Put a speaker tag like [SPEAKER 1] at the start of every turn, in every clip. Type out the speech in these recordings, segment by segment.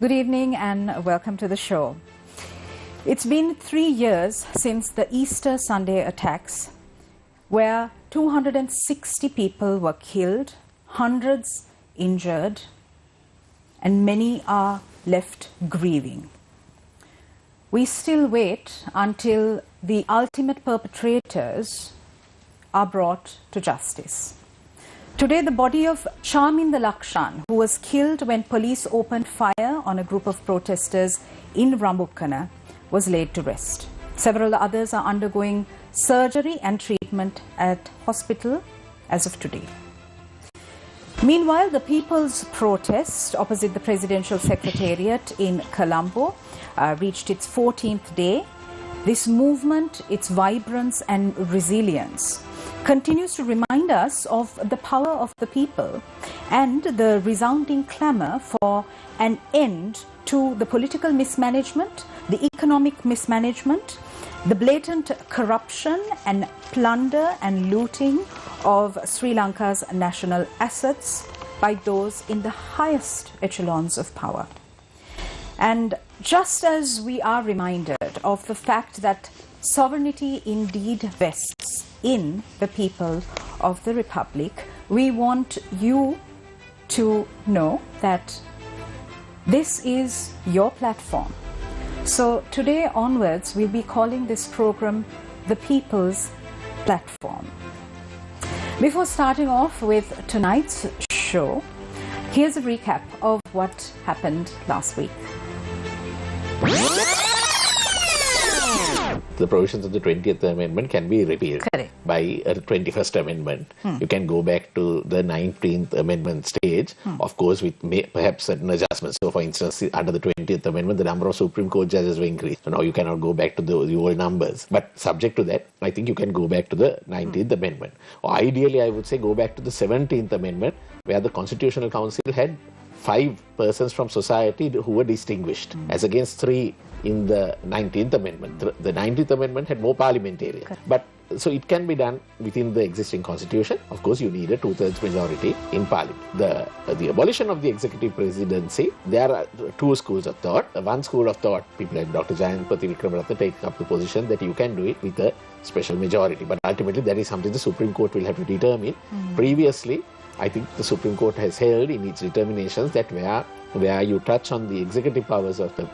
[SPEAKER 1] Good evening and welcome to the show. It's been 3 years since the Easter Sunday attacks, where 260 people were killed, hundreds injured, and many are left grieving. We still wait until the ultimate perpetrators are brought to justice. Today, the body of Charminder Lakshan, who was killed when police opened fire on a group of protesters in Rambukkana, was laid to rest. Several others are undergoing surgery and treatment at hospital as of today. Meanwhile, the people's protest opposite the presidential secretariat in Colombo reached its 14th day. This movement, its vibrance and resilience, continues to remind us of the power of the people and the resounding clamour for an end to the political mismanagement, the economic mismanagement, the blatant corruption and plunder and looting of Sri Lanka's national assets by those in the highest echelons of power. And just as we are reminded of the fact that sovereignty indeed vests in the people of the Republic, we want you to know that this is your platform. So today onwards, we'll be calling this program the People's Platform. Before starting off with tonight's show, here's a recap of what happened last week.
[SPEAKER 2] The provisions of the 20th Amendment can be repealed.
[SPEAKER 1] Correct.
[SPEAKER 2] By a 21st Amendment. You can go back to the 19th Amendment stage, of course, with perhaps certain adjustments. So, for instance, under the 20th Amendment, the number of Supreme Court judges were increased. So now you cannot go back to the old numbers. But subject to that, I think you can go back to the 19th Amendment. Or ideally, I would say go back to the 17th Amendment, where the Constitutional Council had 5 persons from society who were distinguished, as against 3 in the 19th Amendment. The 19th Amendment had more parliamentarians. But so it can be done within the existing constitution. Of course, you need a 2/3 majority in parliament. The abolition of the executive presidency, there are 2 schools of thought. One school of thought, people like Dr. Jayanthapathy Wickramaratne take up the position that you can do it with a special majority. But ultimately, that is something the Supreme Court will have to determine. Previously, I think the Supreme Court has held in its determinations that where you touch on the executive powers of the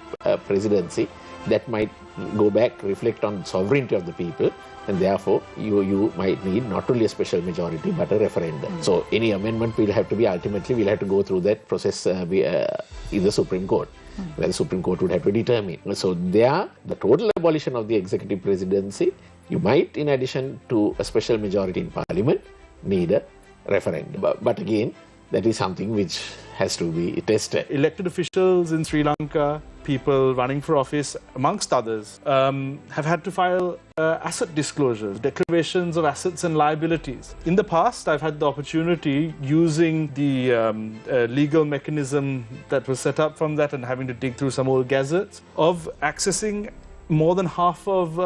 [SPEAKER 2] presidency, that might go back, reflect on sovereignty of the people, and therefore you might need not only a special majority but a referendum. So any amendment will have to be, ultimately we'll have to go through that process in the Supreme Court, where the Supreme Court would have to determine. So there, the total abolition of the executive presidency, you might, in addition to a special majority in parliament, need a referendum. But again, that is something which has to be tested.
[SPEAKER 3] Elected officials in Sri Lanka, people running for office, amongst others, have had to file asset disclosures, declarations of assets and liabilities. In the past, I've had the opportunity, using the legal mechanism that was set up from that and having to dig through some old gazettes, of accessing more than half of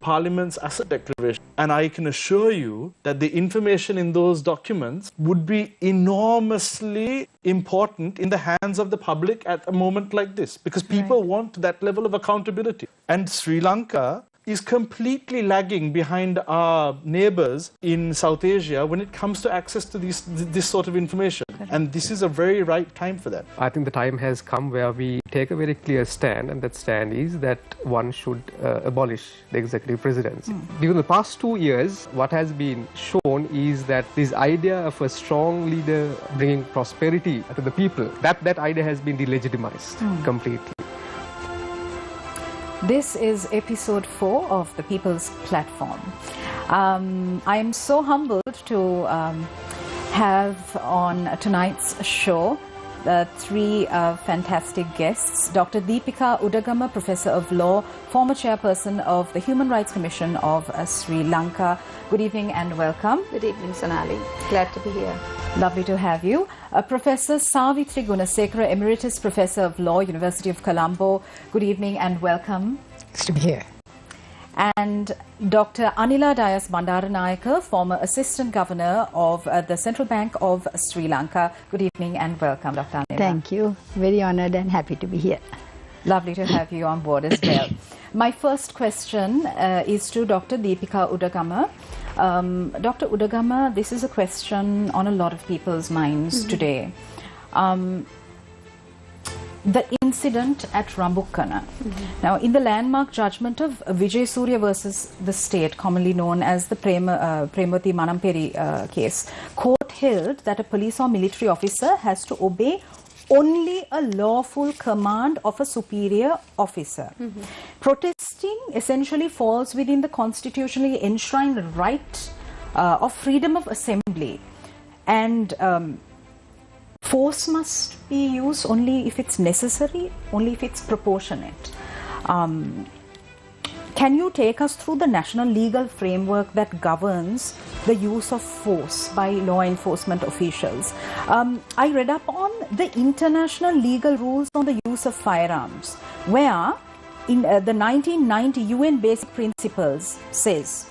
[SPEAKER 3] Parliament's asset declaration. And I can assure you that the information in those documents would be enormously important in the hands of the public at a moment like this, because people want that level of accountability. And Sri Lanka is completely lagging behind our neighbours in South Asia when it comes to access to this sort of information. And this is a very right time for that.
[SPEAKER 4] I think the time has come where we take a very clear stand, and that stand is that one should abolish the executive presidency. During the past 2 years, what has been shown is that this idea of a strong leader bringing prosperity to the people, that idea has been delegitimized completely.
[SPEAKER 1] This is episode 4 of the People's Platform. I am so humbled to have on tonight's show 3 fantastic guests. Dr. Deepika Udagama, Professor of Law, former Chairperson of the Human Rights Commission of Sri Lanka. Good evening and welcome.
[SPEAKER 5] Good evening, Sonali. Glad to be here.
[SPEAKER 1] Lovely to have you. Professor Savitri Gunasekara, Emeritus Professor of Law, University of Colombo. Good evening and welcome.
[SPEAKER 6] Nice to be here.
[SPEAKER 1] and Dr. Anila Dissanayake, former Assistant Governor of the Central Bank of Sri Lanka. Good evening and welcome, Dr. Anila.
[SPEAKER 6] Thank you. Very honored and happy to be here.
[SPEAKER 1] Lovely to have you on board as well. My first question is to Dr. Deepika Udagama. Dr. Udagama, this is a question on a lot of people's minds today. The incident at Rambukkana. Now, in the landmark judgment of Vijay Surya versus the state, commonly known as the Premati Manamperi case, court held that a police or military officer has to obey only a lawful command of a superior officer. Protesting essentially falls within the constitutionally enshrined right of freedom of assembly, and force must be used only if it's necessary, only if it's proportionate. Can you take us through the national legal framework that governs the use of force by law enforcement officials? I read up on the international legal rules on the use of firearms, where in the 1990 UN Basic Principles says,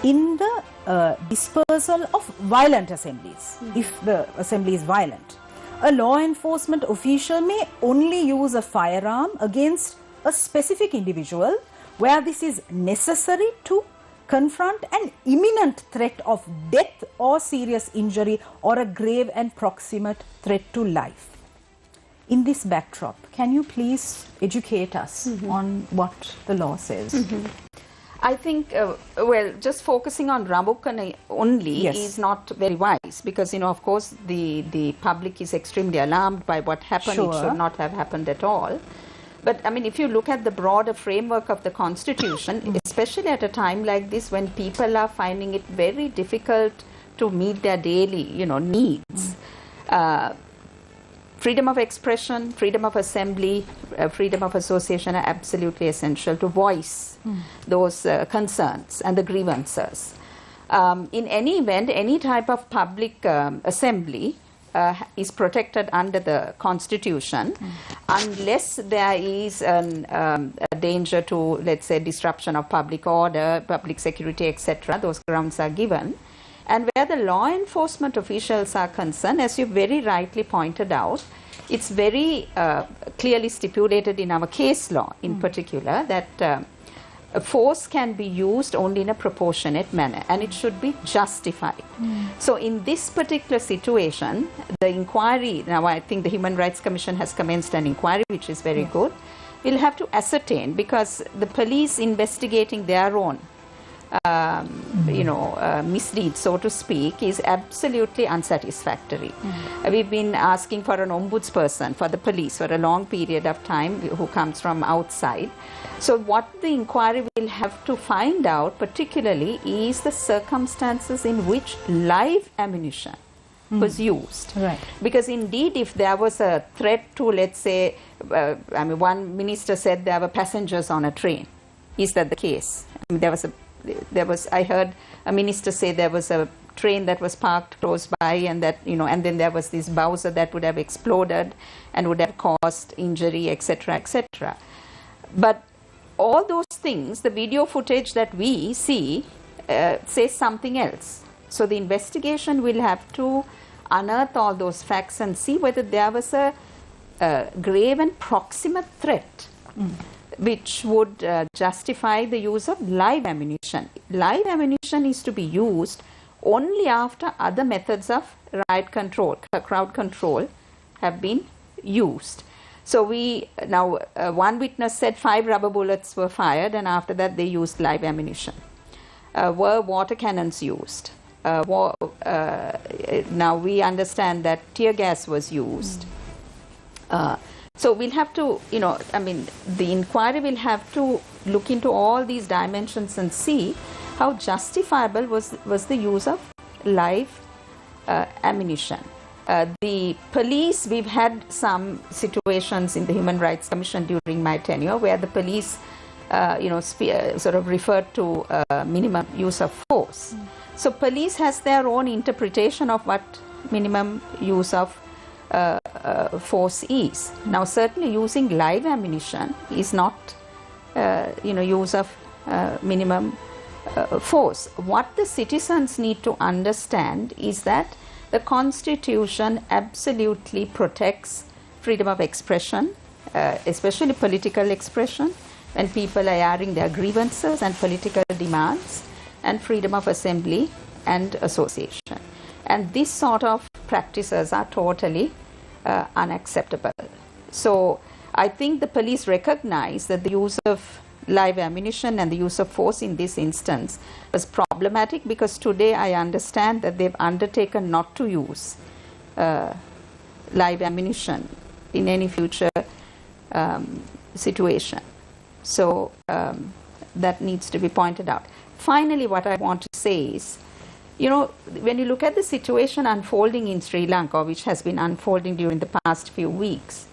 [SPEAKER 1] in the dispersal of violent assemblies, if the assembly is violent, a law enforcement official may only use a firearm against a specific individual where this is necessary to confront an imminent threat of death or serious injury or a grave and proximate threat to life. In this backdrop, can you please educate us on what the law says?
[SPEAKER 5] I think, well, just focusing on Rambukkana only is not very wise, because, you know, of course, the public is extremely alarmed by what happened. It should not have happened at all. But, I mean, if you look at the broader framework of the Constitution, especially at a time like this when people are finding it very difficult to meet their daily, you know, needs, freedom of expression, freedom of assembly, freedom of association are absolutely essential to voice those concerns and the grievances. In any event, any type of public assembly is protected under the Constitution unless there is a danger to, let's say, disruption of public order, public security, etc. Those grounds are given. And where the law enforcement officials are concerned, as you very rightly pointed out, it's very clearly stipulated in our case law in particular that force can be used only in a proportionate manner, and it should be justified. So in this particular situation, the inquiry, now I think the Human Rights Commission has commenced an inquiry, which is very good. We'll have to ascertain, because the police investigating their own misdeed, so to speak, is absolutely unsatisfactory. We've been asking for an ombudsperson for the police for a long period of time who comes from outside. So what the inquiry will have to find out particularly is the circumstances in which live ammunition was used. Right. Because indeed, if there was a threat to, let's say, I mean, one minister said there were passengers on a train. Is that the case? I mean, I heard a minister say there was a train that was parked close by, and that, you know, and then there was this Bowser that would have exploded and would have caused injury, etc., etc. But all those things, the video footage that we see says something else. So the investigation will have to unearth all those facts and see whether there was a grave and proximate threat which would justify the use of live ammunition. Live ammunition is to be used only after other methods of riot control, crowd control, have been used. So one witness said 5 rubber bullets were fired, and after that they used live ammunition. Were water cannons used? Now we understand that tear gas was used. So we'll have to, you know, I mean, the inquiry will have to look into all these dimensions and see how justifiable was the use of live ammunition. The police, we've had some situations in the Human Rights Commission during my tenure where the police, sort of referred to minimum use of force. So police has their own interpretation of what minimum use of force is. Now, certainly using live ammunition is not, use of minimum force. What the citizens need to understand is that the Constitution absolutely protects freedom of expression, especially political expression, when people are airing their grievances and political demands, and freedom of assembly and association. And this sort of practices are totally unacceptable. So I think the police recognize that the use of live ammunition and the use of force in this instance was problematic, because today I understand that they've undertaken not to use live ammunition in any future situation. So that needs to be pointed out. Finally, what I want to say is, you know, when you look at the situation unfolding in Sri Lanka, which has been unfolding during the past few weeks,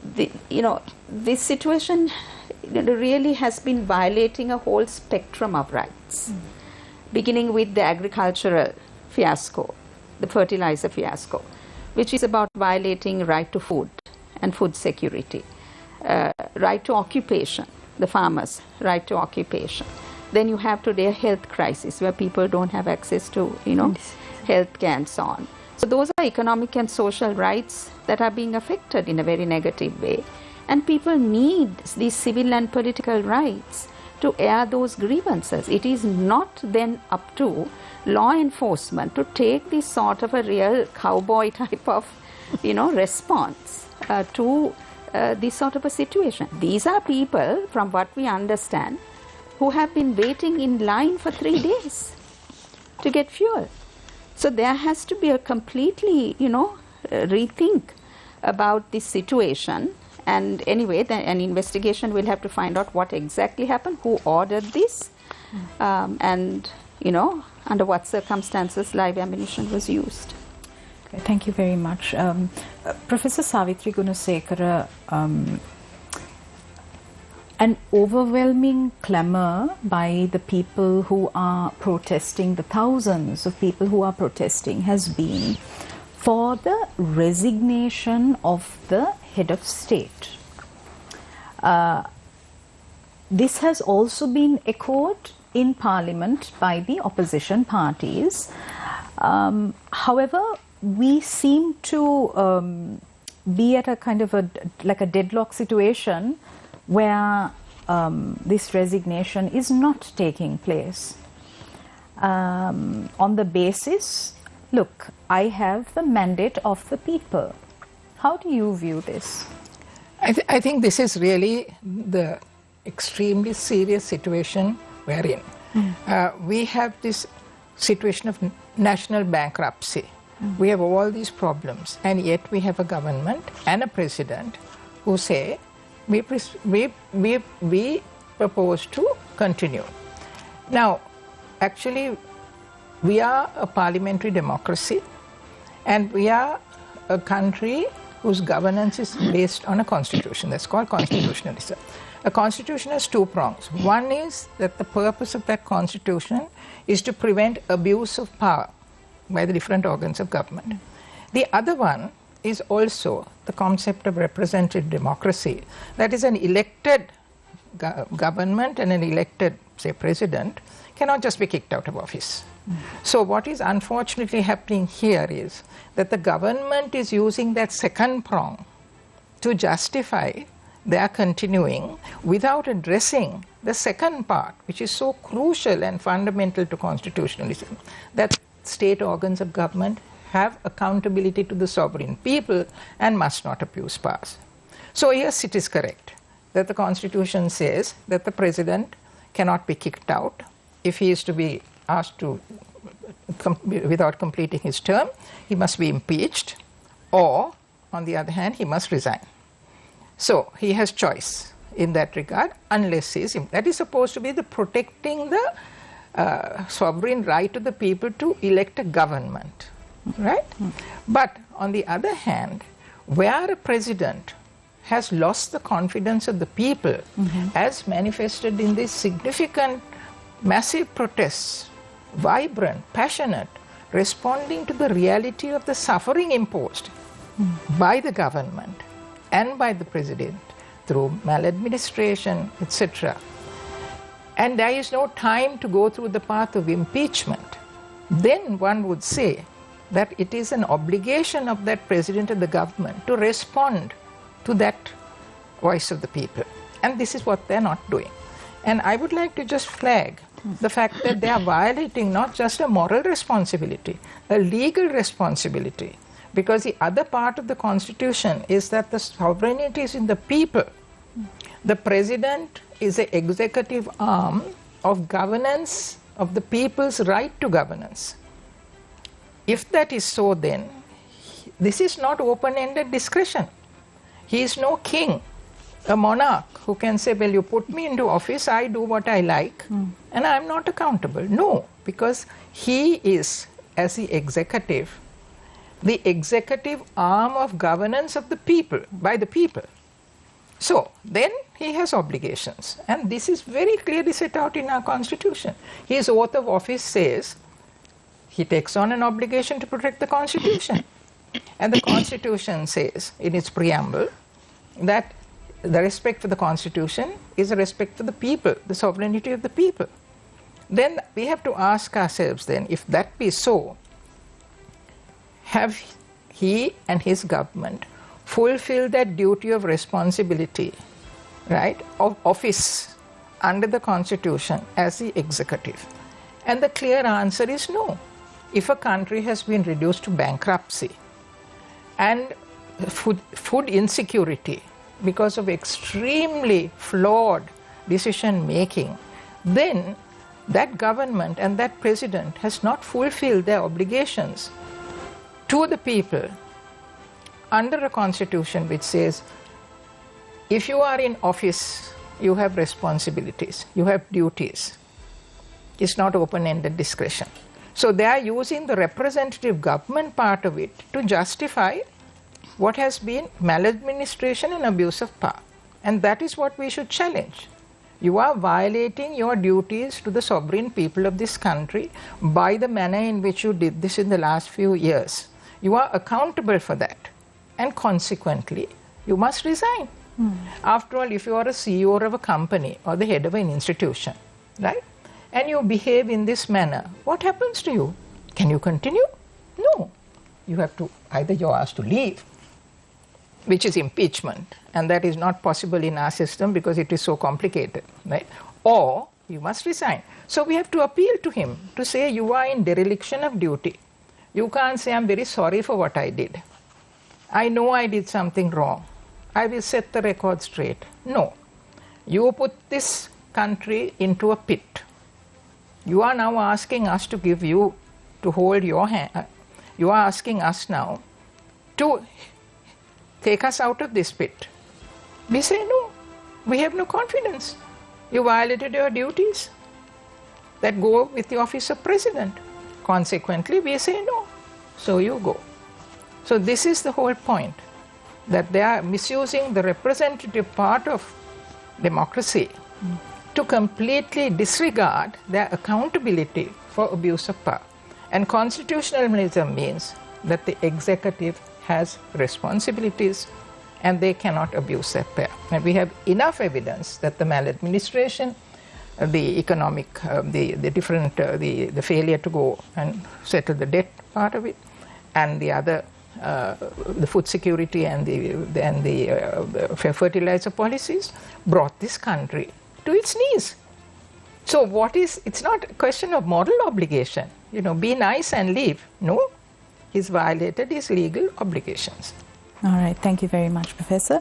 [SPEAKER 5] this situation really has been violating a whole spectrum of rights, beginning with the agricultural fiasco, the fertilizer fiasco, which is about violating right to food and food security, right to occupation, the farmers' right to occupation. Then you have today a health crisis where people don't have access to, health care and so on. So those are economic and social rights that are being affected in a very negative way. And people need these civil and political rights to air those grievances. It is not then up to law enforcement to take this sort of a real cowboy type of, response to this sort of a situation. These are people, from what we understand, who have been waiting in line for 3 days to get fuel. So there has to be a completely, rethink about this situation. And anyway, an investigation will have to find out what exactly happened, who ordered this, and, under what circumstances live ammunition was used.
[SPEAKER 1] Okay, thank you very much. Professor Savitri Gunasekara, an overwhelming clamor by the people who are protesting, the thousands of people who are protesting, has been for the resignation of the head of state. This has also been echoed in Parliament by the opposition parties. However, we seem to be at a kind of a deadlock situation where this resignation is not taking place on the basis, look, I have the mandate of the people. How do you view this?
[SPEAKER 7] I think this is really the extremely serious situation we're in. We have this situation of national bankruptcy. We have all these problems, and yet we have a government and a president who say, we propose to continue. Now, actually, we are a parliamentary democracy, and we are a country whose governance is based on a constitution. That's called constitutionalism. A constitution has two prongs. One is that the purpose of that constitution is to prevent abuse of power by the different organs of government. The other one is also the concept of representative democracy. That is, an elected government and an elected, say, president cannot just be kicked out of office. So what is unfortunately happening here is that the government is using that second prong to justify their continuing without addressing the second part, which is so crucial and fundamental to constitutionalism, that state organs of government have accountability to the sovereign people and must not abuse powers. So yes, it is correct that the Constitution says that the president cannot be kicked out if he is to be asked to, without completing his term, he must be impeached, or, on the other hand, he must resign. So he has choice in that regard, unless he is, that is supposed to be the protecting the sovereign right of the people to elect a government, right? But on the other hand, where a president has lost the confidence of the people, as manifested in these significant, massive protests, vibrant, passionate, responding to the reality of the suffering imposed by the government and by the president through maladministration, etc. and there is no time to go through the path of impeachment, then one would say that it is an obligation of that president and the government to respond to that voice of the people. And this is what they're not doing. And I would like to just flag the fact that they are violating not just a moral responsibility, a legal responsibility, because the other part of the Constitution is that the sovereignty is in the people. The president is the executive arm of governance, of the people's right to governance. If that is so, then this is not open-ended discretion. He is no king, a monarch who can say, well, you put me into office, I do what I like, and I'm not accountable. No, because he is, as the executive arm of governance of the people, by the people. So then he has obligations, and this is very clearly set out in our Constitution. His oath of office says he takes on an obligation to protect the Constitution. And the Constitution says in its preamble that the respect for the Constitution is a respect for the people, the sovereignty of the people. Then we have to ask ourselves then, if that be so, have he and his government fulfilled that duty of responsibility, right, of office under the Constitution as the executive? And the clear answer is no. If a country has been reduced to bankruptcy and food insecurity because of extremely flawed decision making, then that government and that president has not fulfilled their obligations to the people under a constitution which says, if you are in office, you have responsibilities, you have duties. It's not open-ended discretion. So they are using the representative government part of it to justify what has been maladministration and abuse of power. And that is what we should challenge. You are violating your duties to the sovereign people of this country by the manner in which you did this in the last few years. You are accountable for that. And consequently, you must resign. After all, if you are a CEO of a company or the head of an institution, right, and you behave in this manner, what happens to you? Can you continue? No. You have to, either you're asked to leave, which is impeachment, and that is not possible in our system because it is so complicated, right? Or you must resign. So we have to appeal to him to say you are in dereliction of duty. You can't say, I'm very sorry for what I did. I know I did something wrong. I will set the record straight. No. You put this country into a pit. You are now asking us to give you, to hold your hand. You are asking us now to take us out of this pit. We say no. We have no confidence. You violated your duties that go with the office of president. Consequently, we say no. So you go. So this is the whole point, that they are misusing the representative part of democracy to completely disregard their accountability for abuse of power. And constitutionalism means that the executive has responsibilities and they cannot abuse their power. And we have enough evidence that the maladministration, the economic, the failure to go and settle the debt part of it, and the other, the food security and the fertilizer policies brought this country to its knees. So it's not a question of moral obligation, be nice and leave. No, he's violated his legal obligations.
[SPEAKER 1] All right, thank you very much, Professor.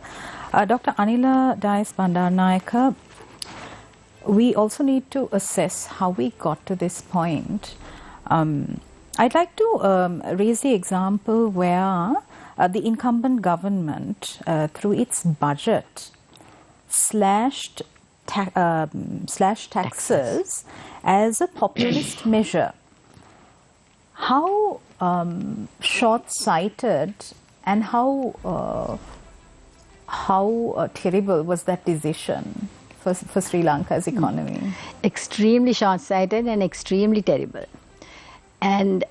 [SPEAKER 1] Dr. Anila Dissanayake, we also need to assess how we got to this point. I'd like to raise the example where the incumbent government, through its budget, slashed taxes as a populist measure. How short-sighted and how terrible was that decision for Sri Lanka's economy?
[SPEAKER 6] Extremely short-sighted and extremely terrible. And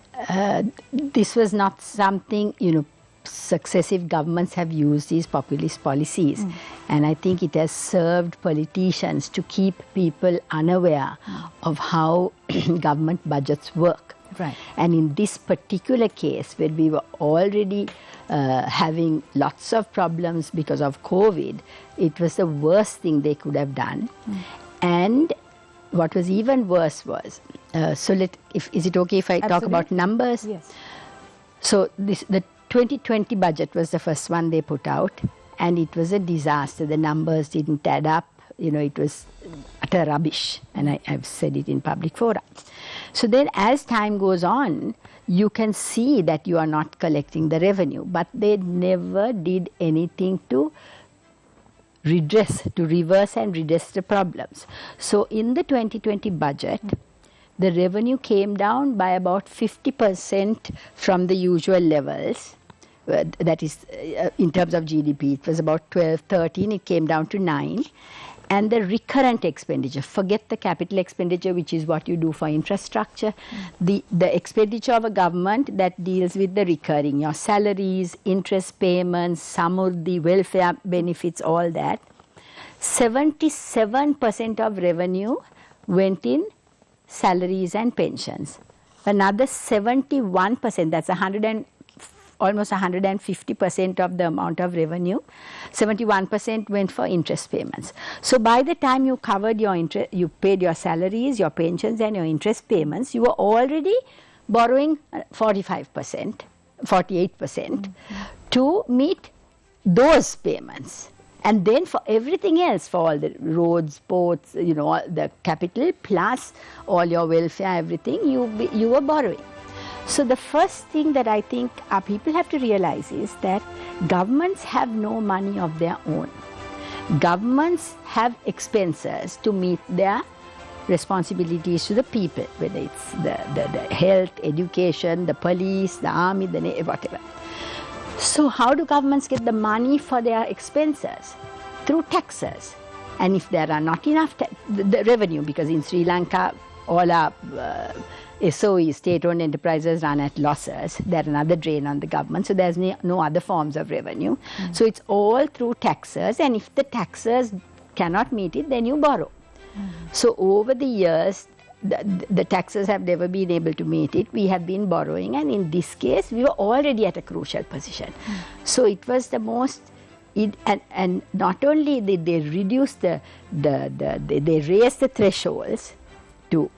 [SPEAKER 6] this was not something, successive governments have used these populist policies. And I think it has served politicians to keep people unaware of how government budgets work.
[SPEAKER 1] Right.
[SPEAKER 6] And in this particular case, where we were already having lots of problems because of COVID, it was the worst thing they could have done. And what was even worse was, is it okay if I talk about numbers?
[SPEAKER 1] Yes.
[SPEAKER 6] So the 2020 budget was the first one they put out, and it was a disaster. The numbers didn't add up. It was utter rubbish, and I've said it in public fora. So then as time goes on, you can see that you are not collecting the revenue, but they never did anything to reverse and redress the problems. So in the 2020 budget, the revenue came down by about 50% from the usual levels. That is, in terms of GDP, it was about 12, 13, it came down to 9. And the recurrent expenditure, forget the capital expenditure, which is what you do for infrastructure, the expenditure of a government that deals with the recurring, your salaries, interest payments, samurdhi, welfare benefits, all that, 77% of revenue went in salaries and pensions. Another 71%, that's almost 150% of the amount of revenue, 71% went for interest payments. So by the time you covered your interest, you paid your salaries, your pensions and your interest payments, you were already borrowing 45%, 48% to meet those payments. And then for everything else, for all the roads, ports, all the capital, plus all your welfare, everything, you were borrowing. So the first thing that I think our people have to realize is that governments have no money of their own. Governments have expenses to meet their responsibilities to the people, whether it's the health, education, the police, the army, the navy, whatever. So how do governments get the money for their expenses? Through taxes. And if there are not enough the revenue, because in Sri Lanka all our SOE, state-owned enterprises, run at losses. They're another drain on the government, so there's no other forms of revenue. So it's all through taxes, and if the taxes cannot meet it, then you borrow. So over the years, the taxes have never been able to meet it. We have been borrowing, and in this case, we were already at a crucial position. So it was the most, and not only did they reduce they raised the thresholds to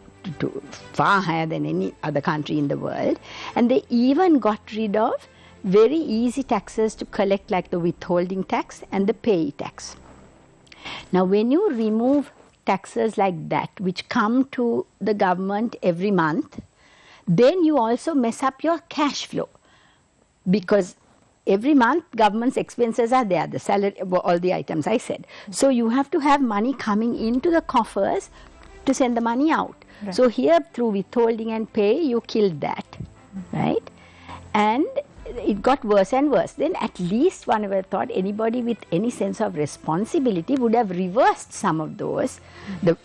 [SPEAKER 6] far higher than any other country in the world, and they even got rid of very easy taxes to collect, like the withholding tax and the payee tax. Now when you remove taxes like that, which come to the government every month, then you also mess up your cash flow, because every month government's expenses are there, the salary, all the items I said. So you have to have money coming into the coffers to send the money out. Right. So here, through withholding and pay, you killed that, right? And it got worse and worse. Then at least one would have thought anybody with any sense of responsibility would have reversed some of those, the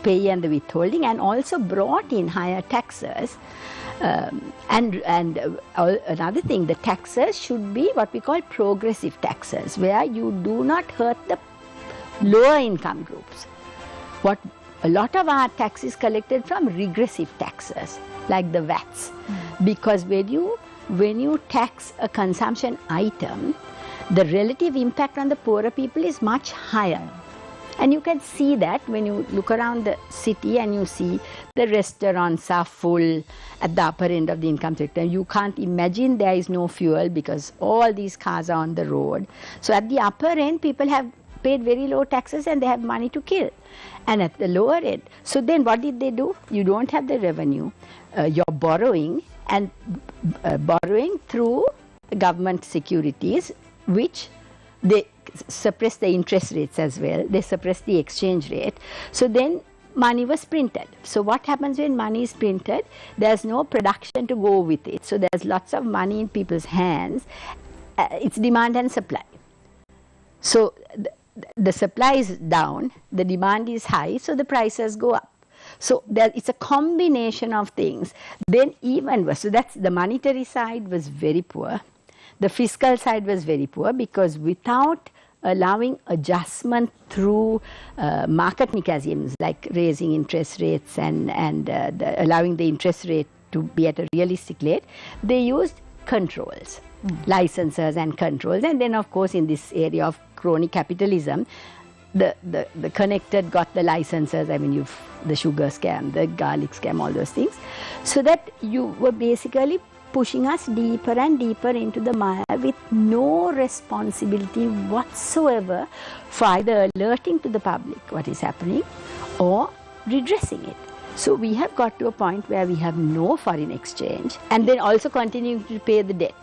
[SPEAKER 6] pay and the withholding, and also brought in higher taxes. And another thing, the taxes should be what we call progressive taxes, where you do not hurt the lower income groups. A lot of our tax is collected from regressive taxes, like the VATs, because when you tax a consumption item, the relative impact on the poorer people is much higher. And you can see that when you look around the city and you see the restaurants are full at the upper end of the income spectrum. You can't imagine there is no fuel because all these cars are on the road. So at the upper end, people have paid very low taxes and they have money to kill. And at the lower end, so then what did they do? You don't have the revenue, you're borrowing, and borrowing through government securities, which they suppress the interest rates as well, they suppress the exchange rate. So then money was printed. So what happens when money is printed? There's no production to go with it. So there's lots of money in people's hands. It's demand and supply. So the supply is down, the demand is high, so the prices go up. So it's a combination of things. Then even worse, so that's the monetary side was very poor. The fiscal side was very poor because without allowing adjustment through market mechanisms like raising interest rates and allowing the interest rate to be at a realistic rate, they used controls, licenses and controls. And then of course in this area of crony capitalism, the connected got the licenses, I mean the sugar scam, the garlic scam, all those things. So that you were basically pushing us deeper and deeper into the mire with no responsibility whatsoever for either alerting to the public what is happening or redressing it. So we have got to a point where we have no foreign exchange and then also continuing to pay the debt,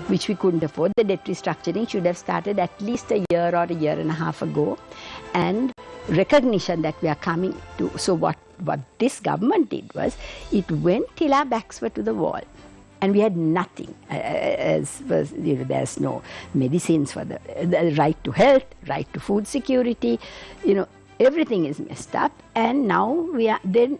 [SPEAKER 6] which we couldn't afford. The debt restructuring should have started at least a year or a year and a half ago, and recognition that we are coming to. So what this government did was, it went till our backs were to the wall. And we had nothing, there's no medicines for the right to health, right to food security, everything is messed up. And now we are then,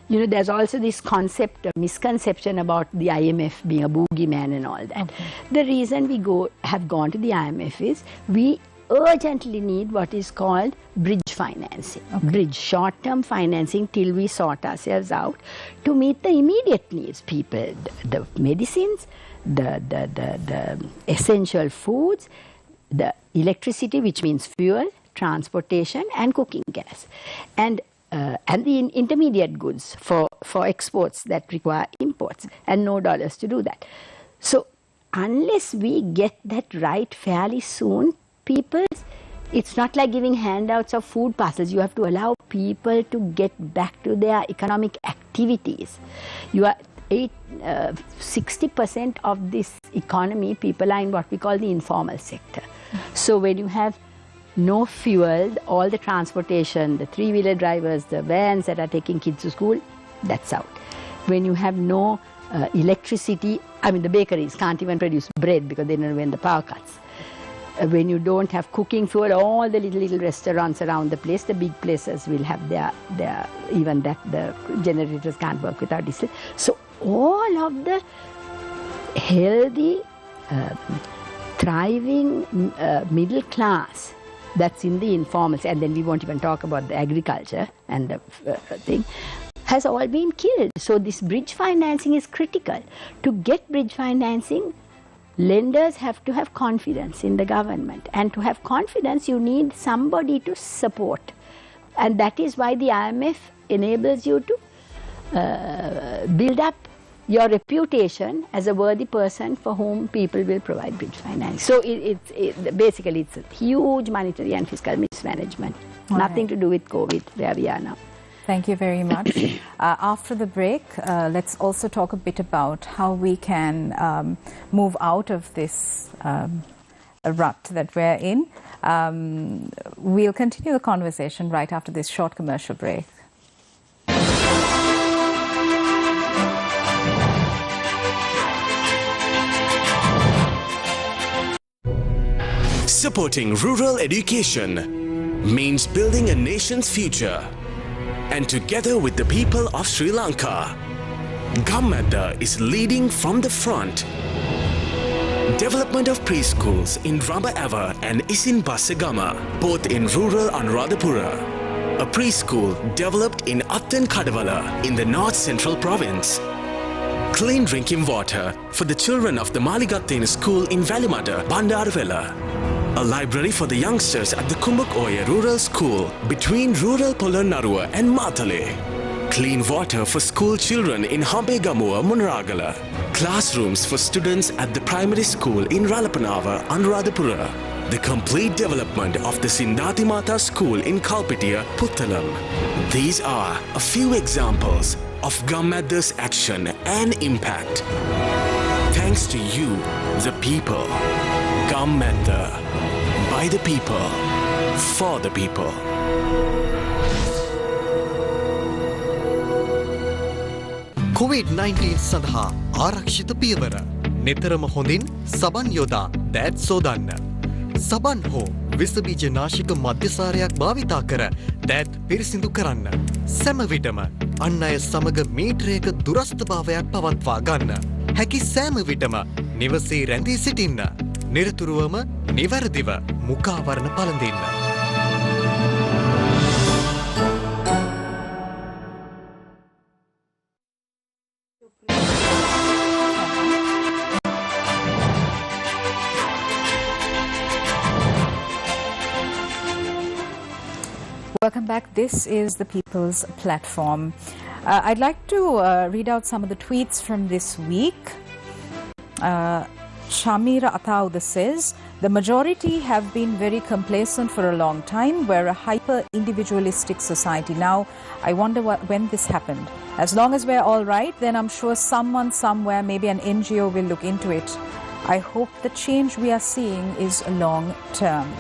[SPEAKER 6] there's also this concept, misconception about the IMF being a boogeyman and all that. Okay. The reason we have gone to the IMF is we urgently need what is called bridge financing, bridge short-term financing till we sort ourselves out to meet the immediate needs. People, the medicines, the essential foods, the electricity, which means fuel, transportation and cooking gas, and the intermediate goods for exports that require imports, and no dollars to do that. So unless we get that right fairly soon, it's not like giving handouts of food parcels. You have to allow people to get back to their economic activities. 60% of this economy, people are in what we call the informal sector. So when you have no fuel, all the transportation, the three-wheeler drivers, the vans that are taking kids to school, that's out. When you have no electricity, I mean the bakeries can't even produce bread because they don't know when the power cuts. When you don't have cooking fuel, all the little restaurants around the place, the big places will have their even that the generators can't work without diesel. So all of the healthy, thriving middle class that's in the informal, and then we won't even talk about the agriculture and the thing, has all been killed. So this bridge financing is critical. To get bridge financing, lenders have to have confidence in the government, and to have confidence you need somebody to support, and that is why the IMF enables you to build up your reputation as a worthy person for whom people will provide bridge finance. So basically it's a huge monetary and fiscal mismanagement, nothing to do with COVID where we are now.
[SPEAKER 1] Thank you very much. After the break, let's also talk a bit about how we can move out of this rut that we're in. We'll continue the conversation right after this short commercial break.
[SPEAKER 8] Supporting rural education means building a nation's future. And together with the people of Sri Lanka, Gammada is leading from the front. Development of preschools in Ramba Ava and Isin Basagama, both in rural Anuradhapura. A preschool developed in Attan Kadavala in the North Central Province. Clean drinking water for the children of the Maligattena School in Valimada, Bandaravela. A library for the youngsters at the Kumbakoya Rural School between rural Polonnaruwa and Matale. Clean water for school children in Hambegamuwa, Munragala. Classrooms for students at the primary school in Ralapanava, Anuradhapura. The complete development of the Sindati Mata School in Kalpitiya, Puttalam. These are a few examples of Gammada's action and impact. Thanks to you, the people. Gammada. By the people, for the people.
[SPEAKER 9] COVID-19 සඳහා ආරක්ෂිත පියවර. නිතරම හොඳින් සබන් යොදා දෑත් සෝදන්න. සබන් හෝ විසබීජනාශක මධ්‍යසාරයක් භාවිතා කර දෑත් පිරිසිදු කරන්න. සෑම විටම අන් අය සමග මීටරයක දුරස්ථභාවයක් පවත්වා ගන්න. හැකි සෑම විටම නිවසේ රැඳී සිටින්න. නිරතුරුවම නිවැරදිව මුඛාවරණ පළඳින්න.
[SPEAKER 1] Welcome back. This is the People's Platform. I'd like to read out some of the tweets from this week. Shamira Atauda says, the majority have been very complacent for a long time. We're a hyper-individualistic society. Now, I wonder when this happened. As long as we're all right, then I'm sure someone somewhere, maybe an NGO, will look into it. I hope the change we are seeing is long-term.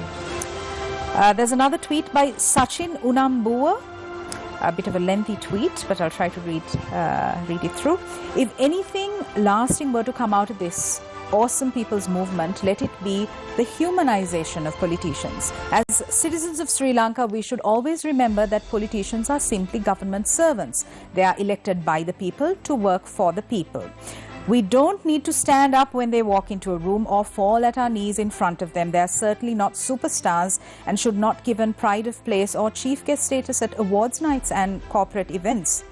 [SPEAKER 1] There's another tweet by Sachin Unambua, a bit of a lengthy tweet, but I'll try to read it through. If anything lasting were to come out of this awesome people's movement, let it be the humanization of politicians. As citizens of Sri Lanka, we should always remember that politicians are simply government servants. They are elected by the people to work for the people. We don't need to stand up when they walk into a room or fall at our knees in front of them. They are certainly not superstars and should not be given pride of place or chief guest status at awards nights and corporate events.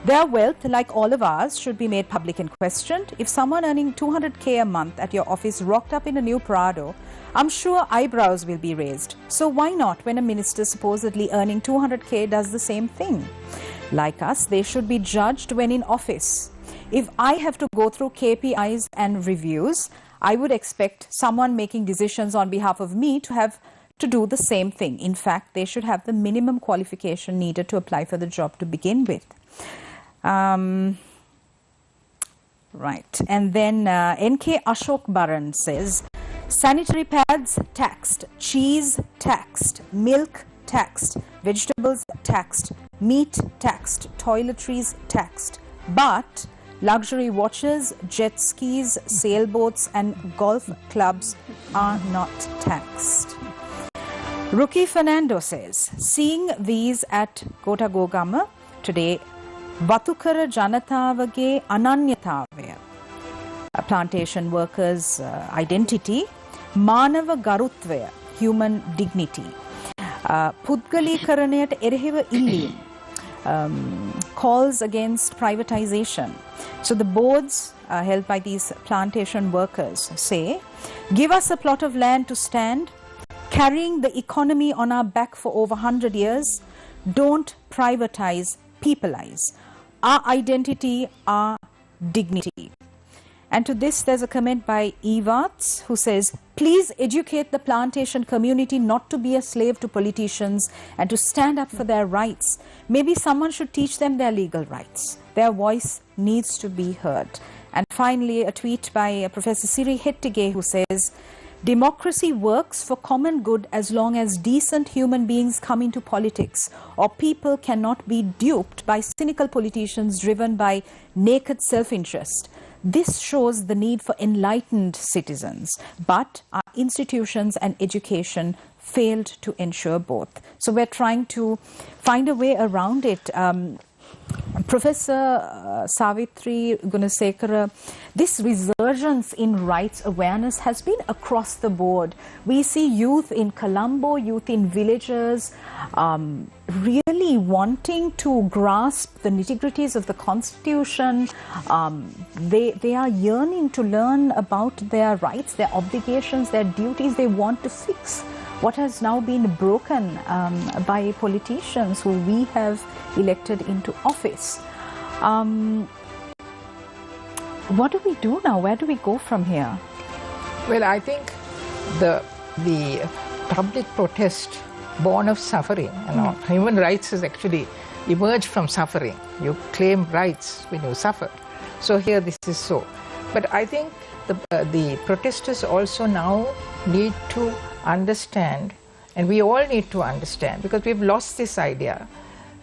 [SPEAKER 1] Their wealth, like all of ours, should be made public and questioned. If someone earning 200K a month at your office rocked up in a new Prado, I'm sure eyebrows will be raised. So why not when a minister supposedly earning 200K does the same thing? Like us, they should be judged when in office. If I have to go through KPIs and reviews, I would expect someone making decisions on behalf of me to have to do the same thing. In fact, they should have the minimum qualification needed to apply for the job to begin with. Right. And then NK Ashok Baran says, sanitary pads taxed, cheese taxed, milk taxed, vegetables taxed, meat taxed, toiletries taxed. But luxury watches, jet skis, sailboats and golf clubs are not taxed. Ruki Fernando says, seeing these at Gotagogama today, Vatukara Janatavage Ananyatavaya, plantation workers' identity, Manava Garutvaya, human dignity, Pudgali Karanayat Erheva Illim, calls against privatization. So the boards held by these plantation workers say, give us a plot of land to stand, carrying the economy on our back for over 100 years. Don't privatize, peopleize. Our identity, our dignity. And to this, there's a comment by Evats who says, please educate the plantation community not to be a slave to politicians and to stand up for their rights. Maybe someone should teach them their legal rights. Their voice needs to be heard. And finally, a tweet by Professor Siri Hettige who says, democracy works for common good as long as decent human beings come into politics, or people cannot be duped by cynical politicians driven by naked self-interest. This shows the need for enlightened citizens, but our institutions and education failed to ensure both. So we're trying to find a way around it. Professor Savitri, Gunasekara, this resurgence in rights awareness has been across the board. We see youth in Colombo, youth in villages, really wanting to grasp the nitty-gritties of the Constitution. They are yearning to learn about their rights, their obligations, their duties. They want to fix what has now been broken by politicians who we have elected into office. What do we do now? Where do we go from here?
[SPEAKER 7] Well, I think the public protest born of suffering, human rights has actually emerged from suffering. You claim rights when you suffer. So here this is so. But I think the protesters also now need to understand, and we all need to understand, because we've lost this idea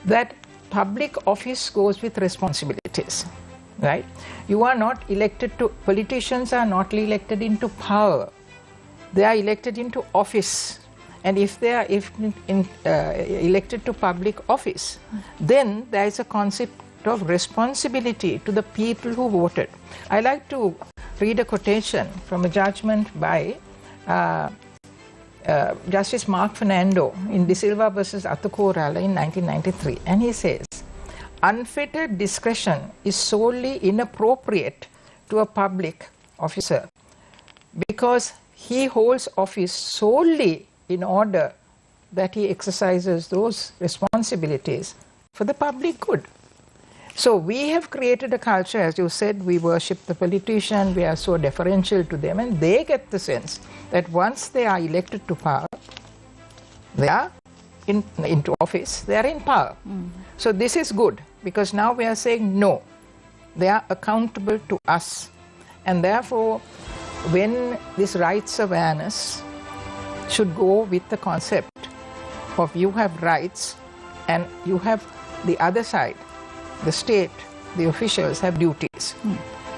[SPEAKER 7] that public office goes with responsibilities, right? You are not elected to, politicians are not elected into power. They are elected into office. And if they are elected to public office, then there is a concept of responsibility to the people who voted. I like to read a quotation from a judgment by Justice Mark Fernando in De Silva versus Atukorala in 1993. And he says, unfettered discretion is solely inappropriate to a public officer because he holds office solely in order that he exercises those responsibilities for the public good. So we have created a culture, as you said, we worship the politician, we are so deferential to them, and they get the sense that once they are elected to power, they are into office, they are in power. So this is good, because now we are saying no, they are accountable to us. And therefore, when this rights awareness should go with the concept of you have rights and you have the other side, the state, the officials have duties.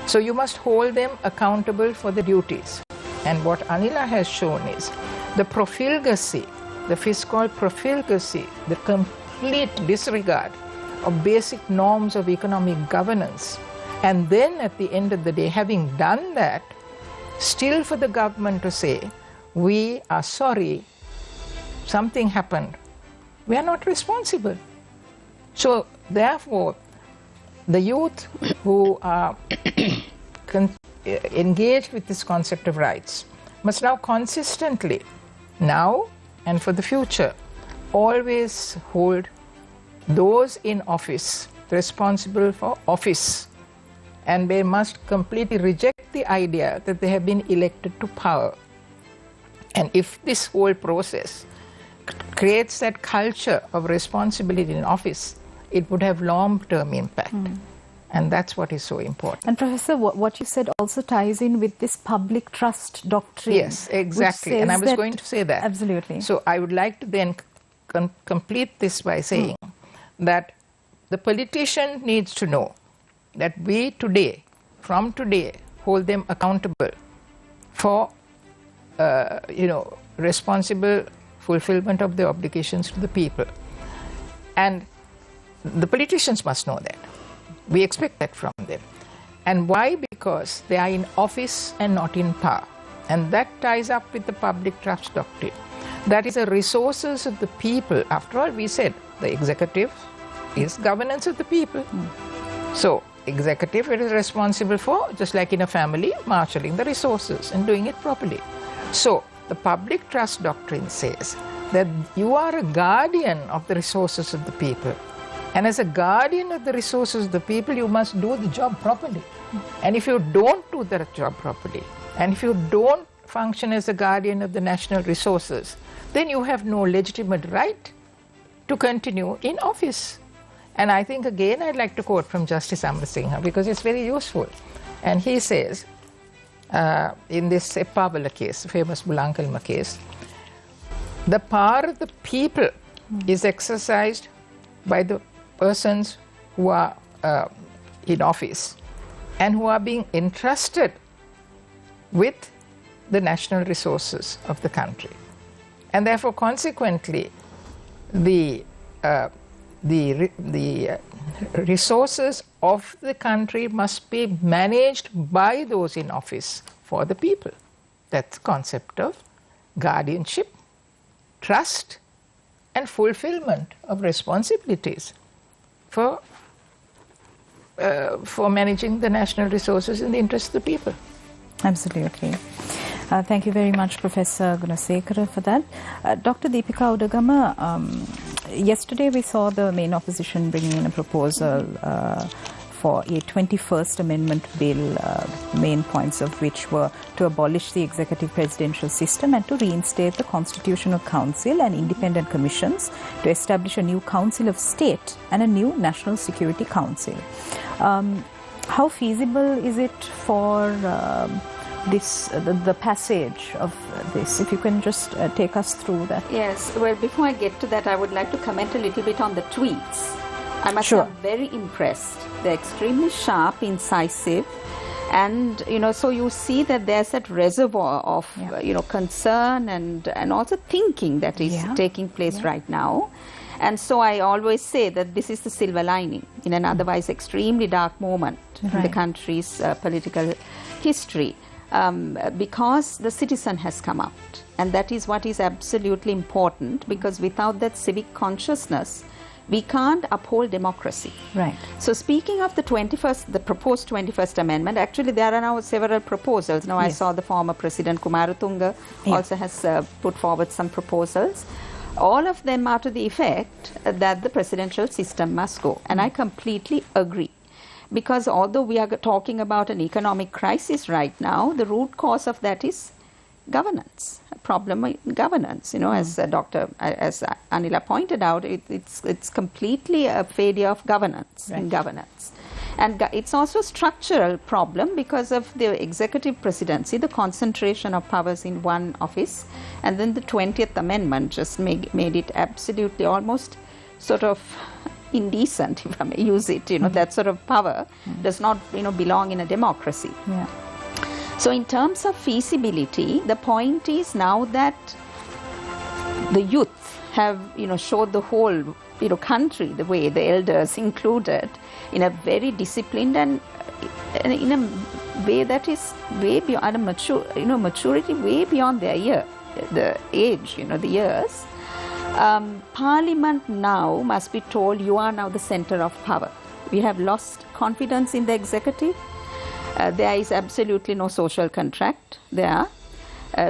[SPEAKER 7] So you must hold them accountable for the duties. And what Anila has shown is the profligacy, the fiscal profligacy, the complete disregard of basic norms of economic governance. And then at the end of the day, having done that, still for the government to say, we are sorry, something happened, we are not responsible. So therefore, the youth who are engaged with this concept of rights must now consistently, now and for the future, always hold those in office responsible for office. And they must completely reject the idea that they have been elected to power. And if this whole process creates that culture of responsibility in office, it would have long-term impact. And that's what is so important.
[SPEAKER 1] And Professor, what you said also ties in with this public trust doctrine.
[SPEAKER 7] Yes, exactly. And I was going to say that.
[SPEAKER 1] Absolutely.
[SPEAKER 7] So I would like to then complete this by saying that the politician needs to know that we today, from today, hold them accountable for, responsible fulfillment of their obligations to the people. And the politicians must know that. We expect that from them. And why? Because they are in office and not in power. And that ties up with the public trust doctrine. That is the resources of the people. After all, we said the executive is governance of the people. So, executive is responsible for, just like in a family, marshalling the resources and doing it properly. So, the public trust doctrine says that you are a guardian of the resources of the people. And as a guardian of the resources of the people, you must do the job properly. And if you don't do the job properly, and if you don't function as a guardian of the national resources, then you have no legitimate right to continue in office. And I think, again, I'd like to quote from Justice Amrasinghe, because it's very useful. And he says, in this Eppavala case, famous Bulankalma case, the power of the people is exercised by the persons who are in office and who are being entrusted with the national resources of the country. And therefore, consequently, the resources of the country must be managed by those in office for the people. That's the concept of guardianship, trust, and fulfillment of responsibilities for managing the national resources in the interest of the people.
[SPEAKER 1] Absolutely. Thank you very much, Professor Gunasekara, for that. Dr. Deepika Udagama, yesterday we saw the main opposition bringing in a proposal for a 21st Amendment bill, main points of which were to abolish the executive presidential system and to reinstate the Constitutional Council and independent commissions, to establish a new Council of State and a new National Security Council. How feasible is it for the passage of this? If you can just take us through that.
[SPEAKER 5] Yes, well, before I get to that, I would like to comment a little bit on the tweets. I must
[SPEAKER 1] Sure.
[SPEAKER 5] say I'm very impressed. They're extremely sharp, incisive, and so you see that there's that reservoir of concern and also thinking that is taking place right now. And so I always say that this is the silver lining in an otherwise extremely dark moment in the country's political history, because the citizen has come out. And that is what is absolutely important, because without that civic consciousness, we can't uphold democracy.
[SPEAKER 1] Right.
[SPEAKER 5] So speaking of the proposed 21st Amendment, actually there are now several proposals. Now I saw the former President Kumaratunga also has put forward some proposals. All of them are to the effect that the presidential system must go. And I completely agree. Because although we are talking about an economic crisis right now, the root cause of that is governance, a problem in governance. As Anila pointed out, it's completely a failure of governance in governance. And it's also a structural problem because of the executive presidency, the concentration of powers in one office, and then the 20th Amendment just made it absolutely almost sort of indecent, if I may use it. That sort of power does not belong in a democracy.
[SPEAKER 1] Yeah.
[SPEAKER 5] So in terms of feasibility, the point is now that the youth have showed the whole country the way, the elders included, in a very disciplined and in a way that is way beyond maturity, way beyond their the age, the years. Parliament now must be told, you are now the center of power. We have lost confidence in the executive. There is absolutely no social contract there.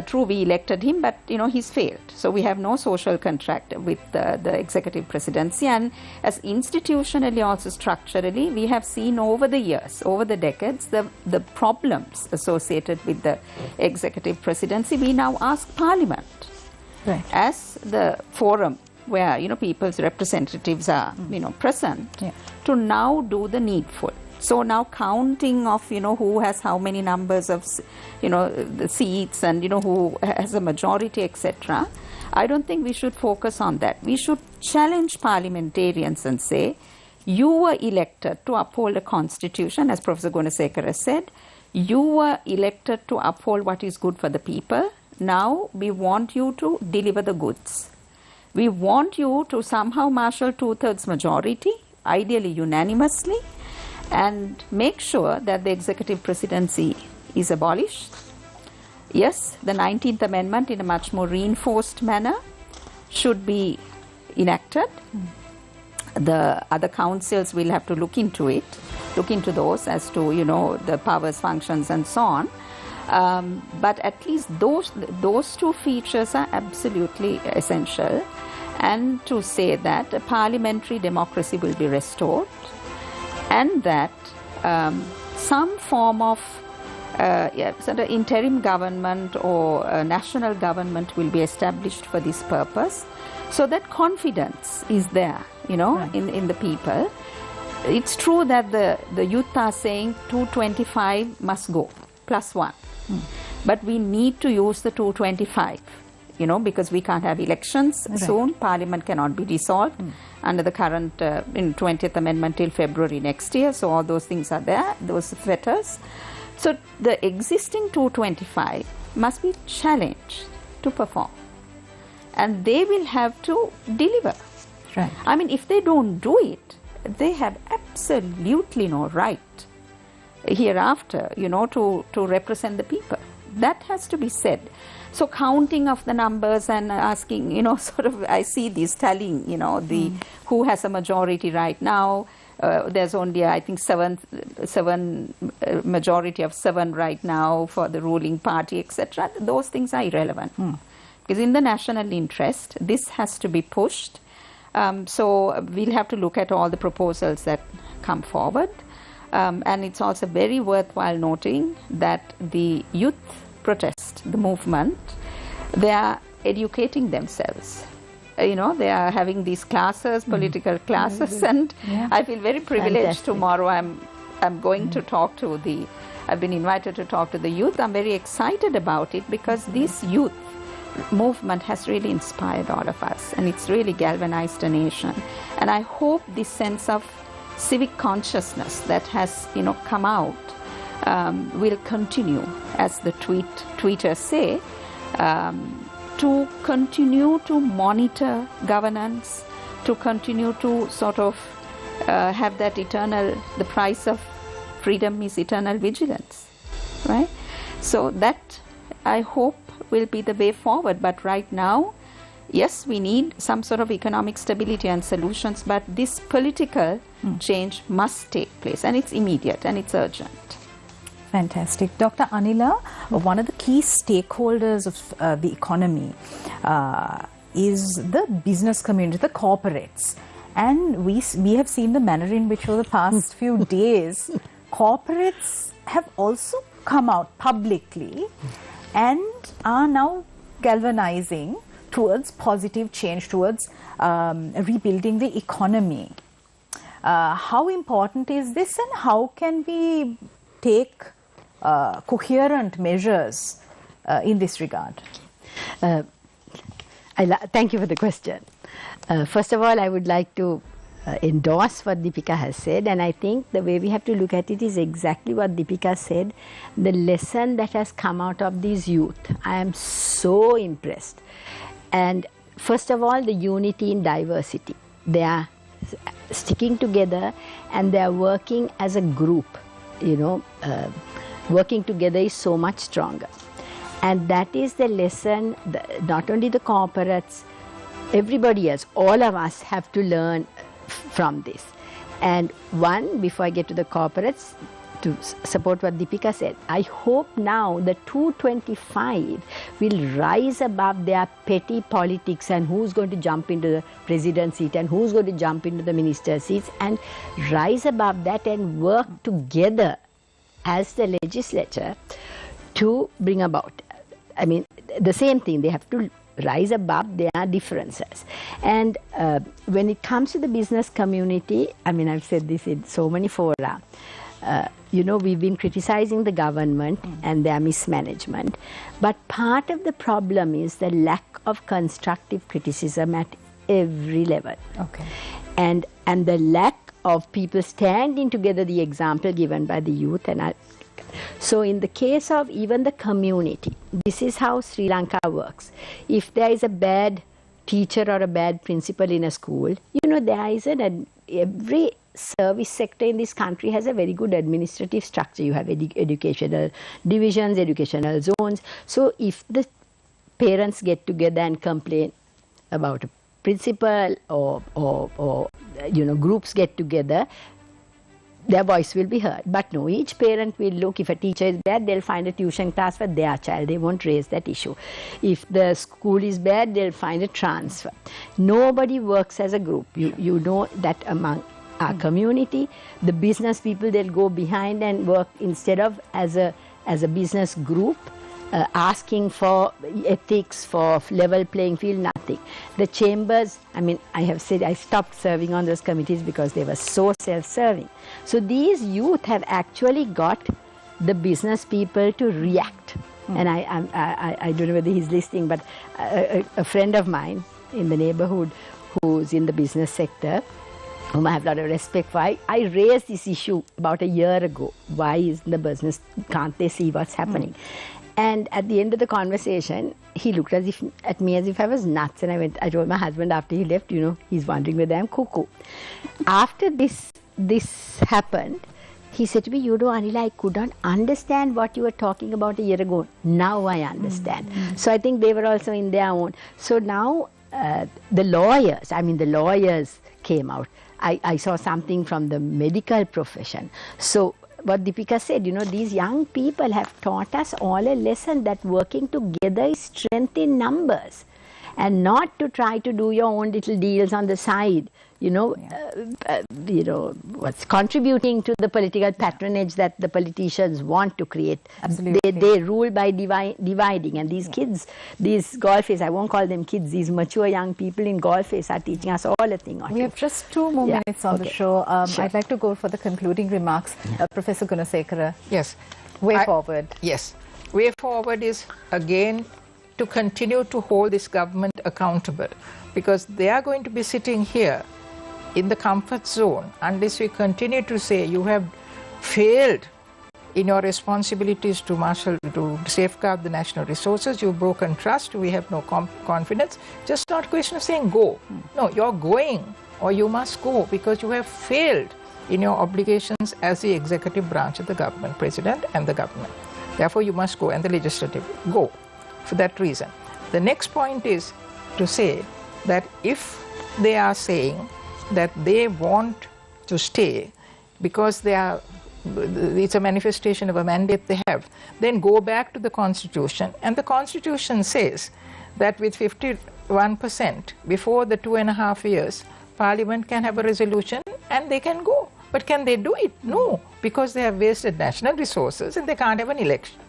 [SPEAKER 5] True, we elected him, but he's failed. So we have no social contract with the executive presidency. And as institutionally, also structurally, we have seen over the years, over the decades, the problems associated with the executive presidency. We now ask Parliament as the forum where people's representatives are present to now do the needful. So now counting of who has how many numbers of the seats and who has a majority, etc. I don't think we should focus on that. We should challenge parliamentarians and say, you were elected to uphold a constitution, as Professor Gunasekara said. You were elected to uphold what is good for the people. Now we want you to deliver the goods. We want you to somehow marshal 2/3 majority, ideally unanimously, and make sure that the executive presidency is abolished. Yes, the 19th Amendment in a much more reinforced manner should be enacted. The other councils will have to look into those as to, the powers, functions and so on. But at least those two features are absolutely essential. And to say that a parliamentary democracy will be restored, and that some form of sort of interim government or national government will be established for this purpose, so that confidence is there, in the people. It's true that the youth are saying 225 must go, +1. But we need to use the 225, because we can't have elections soon. Parliament cannot be dissolved under the current 20th Amendment till February next year. So all those things are there, those fetters. So the existing 225 must be challenged to perform. And they will have to deliver.
[SPEAKER 1] Right.
[SPEAKER 5] I mean, if they don't do it, they have absolutely no right hereafter, to represent the people. That has to be said. So counting of the numbers and asking, sort of, I see this tallying, who has a majority right now. There's only, I think, majority of 7 right now for the ruling party, etc. Those things are irrelevant. Because in the national interest, this has to be pushed. So we'll have to look at all the proposals that come forward. And it's also very worthwhile noting that the youth protest, the movement, they are educating themselves. They are having these classes, political classes, and I feel very privileged.
[SPEAKER 6] Fantastic.
[SPEAKER 5] Tomorrow I'm going to talk to I've been invited to talk to the youth. I'm very excited about it because this youth movement has really inspired all of us, and it's really galvanized a nation. And I hope this sense of civic consciousness that has come out will continue, as the tweeters say, to continue to monitor governance, to continue to sort of have that eternal, the price of freedom is eternal vigilance, right? So that, I hope, will be the way forward. But right now, yes, we need some sort of economic stability and solutions, but this political change must take place, and it's immediate and it's urgent.
[SPEAKER 1] Fantastic. Dr. Anila, one of the key stakeholders of the economy is the business community, the corporates. And we have seen the manner in which over the past few days, corporates have also come out publicly and are now galvanizing towards positive change, towards rebuilding the economy. How important is this, and how can we take coherent measures in this regard?
[SPEAKER 6] Thank you for the question. First of all, I would like to endorse what Deepika has said, and I think the way we have to look at it is exactly what Deepika said. The lesson that has come out of these youth, I am so impressed. And first of all, the unity in diversity. They are sticking together and they are working as a group. Working together is so much stronger. And that is the lesson, not only the corporates, everybody else, all of us have to learn from this. And one, before I get to the corporates, to support what Deepika said, I hope now the 225 will rise above their petty politics and who's going to jump into the president's seat and who's going to jump into the minister's seats, and rise above that and work together as the legislature to bring about, I mean, the same thing. They have to rise above their differences. And when it comes to the business community, I mean, I've said this in so many fora, we've been criticizing the government and their mismanagement, but part of the problem is the lack of constructive criticism at every level.
[SPEAKER 1] Okay.
[SPEAKER 6] And the lack of people standing together, the example given by the youth. So in the case of even the community, this is how Sri Lanka works. If there is a bad teacher or a bad principal in a school, there is every service sector in this country has a very good administrative structure. You have educational divisions, educational zones. So if the parents get together and complain about a principal or groups get together, their voice will be heard. But no, each parent will look, if a teacher is bad, they'll find a tuition class for their child. They won't raise that issue. If the school is bad, they'll find a transfer. Nobody works as a group. You know that among our community, the business people, they'll go behind and work instead of as a business group, asking for ethics, for level playing field, nothing. The chambers, I mean, I have said I stopped serving on those committees because they were so self-serving. So these youth have actually got the business people to react. And I don't know whether he's listening, but a friend of mine in the neighborhood who's in the business sector, whom I have a lot of respect for, I raised this issue about a year ago. Why is the business, can't they see what's happening? And at the end of the conversation, he looked at me as if I was nuts. And I told my husband after he left, he's wondering whether I'm cuckoo. After this happened, he said to me, Anila, I could not understand what you were talking about a year ago. Now I understand. So I think they were also in their own. So now the lawyers came out. I saw something from the medical profession. So what Deepika said, these young people have taught us all a lesson that working together is strength in numbers, and not to try to do your own little deals on the side, what's contributing to the political patronage that the politicians want to create.
[SPEAKER 1] Absolutely.
[SPEAKER 6] They rule by dividing, and these kids, these golfers, I won't call them kids, these mature young people in golfers are teaching us all a thing or two.
[SPEAKER 1] We have just 2 more minutes on the show. Sure. I'd like to go for the concluding remarks. Professor Gunasekara.
[SPEAKER 7] Yes.
[SPEAKER 1] Way forward.
[SPEAKER 7] Yes. Way forward is, again, to continue to hold this government accountable, because they are going to be sitting here in the comfort zone unless we continue to say you have failed in your responsibilities to to safeguard the national resources, you've broken trust, we have no confidence. Just not a question of saying go. No, you're going, or you must go because you have failed in your obligations as the executive branch of the government, president and the government. Therefore, you must go, and the legislative go for that reason. The next point is to say that if they are saying that they want to stay because it's a manifestation of a mandate they have, then go back to the Constitution. And the Constitution says that with 51% before the 2.5 years, Parliament can have a resolution and they can go. But can they do it? No, because they have wasted national resources and they can't have an election.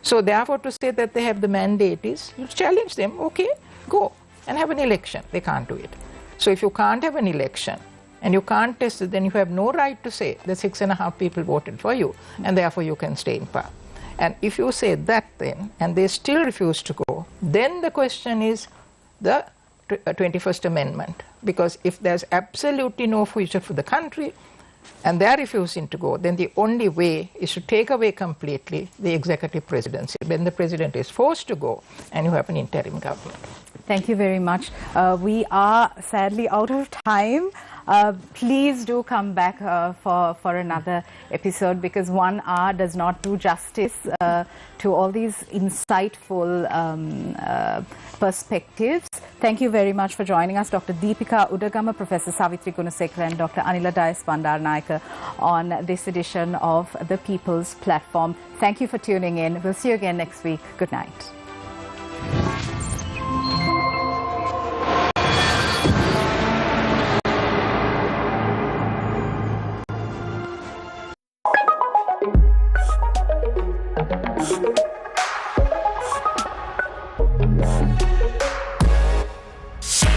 [SPEAKER 7] So therefore, to say that they have the mandate is, you challenge them, okay, go and have an election. They can't do it. So if you can't have an election and you can't test it, then you have no right to say that 6.5 people voted for you and therefore you can stay in power. And if you say that then, and they still refuse to go, then the question is the 21st Amendment. Because if there's absolutely no future for the country, and they're refusing to go, then the only way is to take away completely the executive presidency. Then the president is forced to go and you have an interim government.
[SPEAKER 1] Thank you very much. We are sadly out of time. Please do come back for another episode, because 1 hour does not do justice to all these insightful perspectives. Thank you very much for joining us, Dr. Deepika Udagama, Professor Savitri Gunasekara and Dr. Anila Dissanayake on this edition of the People's Platform. Thank you for tuning in. We'll see you again next week. Good night.